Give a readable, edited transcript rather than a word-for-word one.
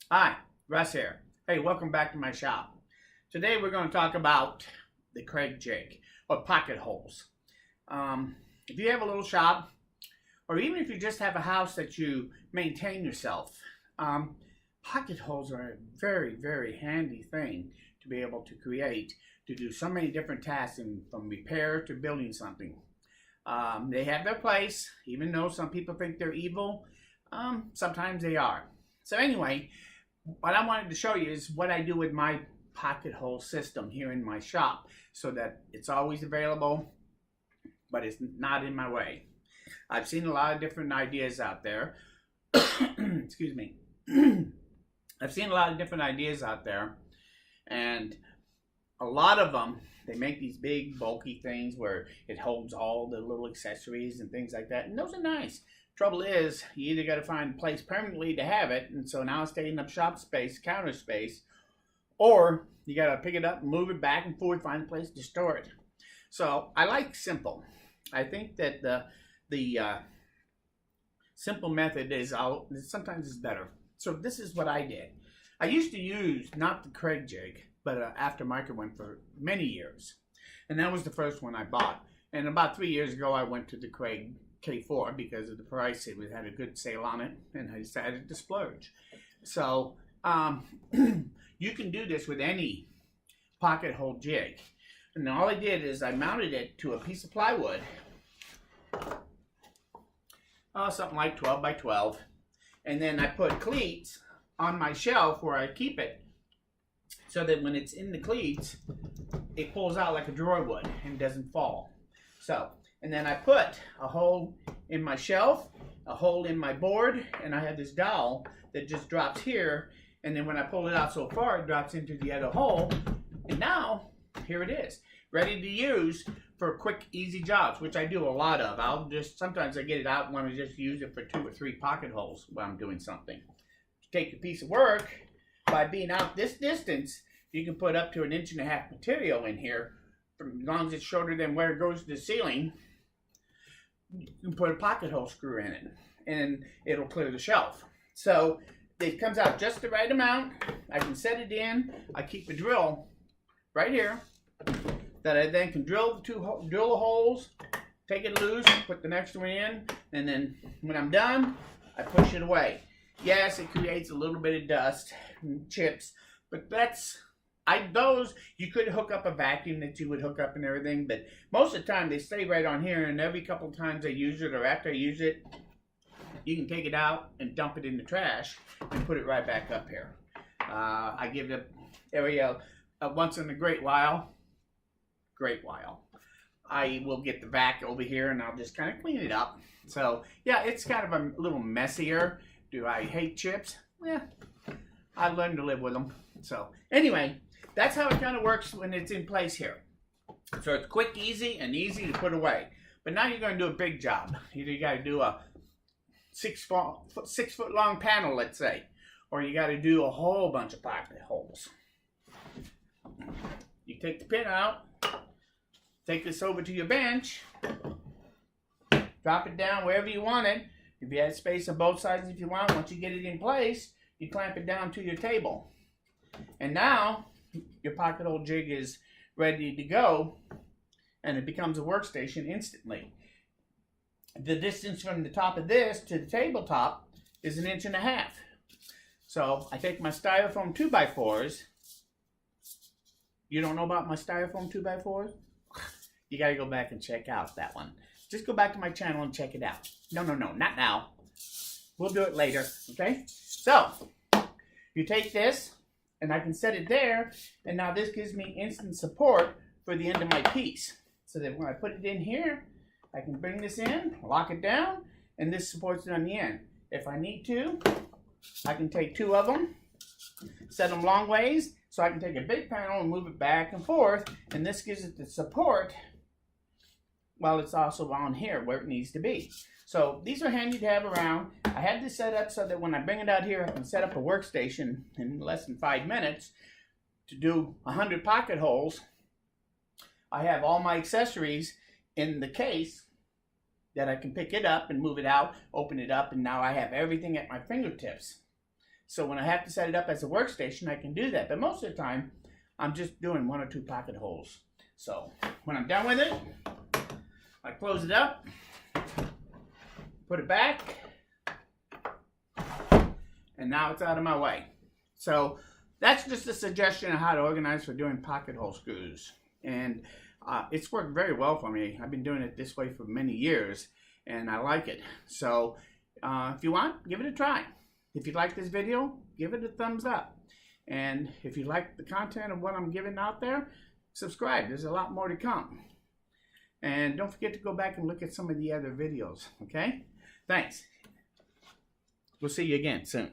Hi, Russ here. Hey, welcome back to my shop. Today we're going to talk about the Craig jig or pocket holes. If you have a little shop, or even if you just have a house that you maintain yourself, pocket holes are a very, very handy thing to be able to create to do so many different tasks, from repair to building something. They have their place, even though some people think they're evil. Sometimes they are. So anyway, what I wanted to show you is what I do with my pocket hole system here in my shop so that it's always available, but it's not in my way. I've seen a lot of different ideas out there. Excuse me. I've seen a lot of different ideas out there, and a lot of them, they make these big bulky things where it holds all the little accessories and things like that, and those are nice. Trouble is, you either got to find a place permanently to have it, and so now it's taking up shop space, counter space, or you got to pick it up and move it back and forth, find a place to store it. So I like simple. I think that the simple method is sometimes is better. So this is what I did. I used to use not the Craig jig, but an aftermarket one for many years, and that was the first one I bought. And about 3 years ago, I went to the Craig K4 because of the price. It had a good sale on it, and I decided to splurge. So you can do this with any pocket hole jig. And all I did is I mounted it to a piece of plywood, something like 12 by 12, and then I put cleats on my shelf where I keep it, so that when it's in the cleats, it pulls out like a drawer would and doesn't fall. So, and then I put a hole in my shelf, a hole in my board, and I have this dowel that just drops here, and then when I pull it out so far, it drops into the other hole, and now, here it is, ready to use for quick, easy jobs, which I do a lot of. Sometimes I get it out and want to just use it for 2 or 3 pocket holes while I'm doing something. Take a piece of work, by being out this distance, you can put up to 1.5 inches material in here, as long as it's shorter than where it goes to the ceiling. You can put a pocket hole screw in it, and it'll clear the shelf. So it comes out just the right amount. I can set it in. I keep a drill right here that I then can drill the holes, take it loose, put the next one in, and then when I'm done, I push it away. Yes, it creates a little bit of dust and chips, but those you could hook up a vacuum that you would hook up and everything, but most of the time they stay right on here, and every couple of times I use it or after I use it, you can take it out and dump it in the trash and put it right back up here. I give the area once in a great while, I will get the vac over here and I'll just kind of clean it up. So yeah, it's kind of a little messier. Do I hate chips? Yeah, I learned to live with them. So anyway, that's how it kind of works when it's in place here. So it's quick, easy, and easy to put away. But now you're going to do a big job. Either you got to do a 6 foot long panel, let's say, or you got to do a whole bunch of pocket holes. You take the pin out, take this over to your bench, drop it down wherever you want it. If you have space on both sides, if you want, once you get it in place, you clamp it down to your table. And now, your pocket hole jig is ready to go, and it becomes a workstation instantly. The distance from the top of this to the tabletop is 1.5 inches. So, I take my styrofoam 2x4s. You don't know about my styrofoam 2x4s? You gotta go back and check out that one. Just go back to my channel and check it out. No, not now. We'll do it later, okay? So, you take this, and I can set it there, and now this gives me instant support for the end of my piece. So that when I put it in here, I can bring this in, lock it down, and this supports it on the end. If I need to, I can take 2 of them, set them long ways, so I can take a big panel and move it back and forth, and this gives it the support while it's also on here where it needs to be. So these are handy to have around. I had this set up so that when I bring it out here, I can set up a workstation in less than 5 minutes to do 100 pocket holes. I have all my accessories in the case that I can pick it up and move it out, open it up, and now I have everything at my fingertips. So when I have to set it up as a workstation, I can do that. But most of the time, I'm just doing 1 or 2 pocket holes. So when I'm done with it, I close it up, put it back, and now it's out of my way. So that's just a suggestion of how to organize for doing pocket hole screws. And it's worked very well for me. I've been doing it this way for many years, and I like it. So if you want, give it a try. If you like this video, give it a thumbs up. And if you like the content of what I'm giving out there, subscribe. There's a lot more to come. And don't forget to go back and look at some of the other videos, okay? Thanks. We'll see you again soon.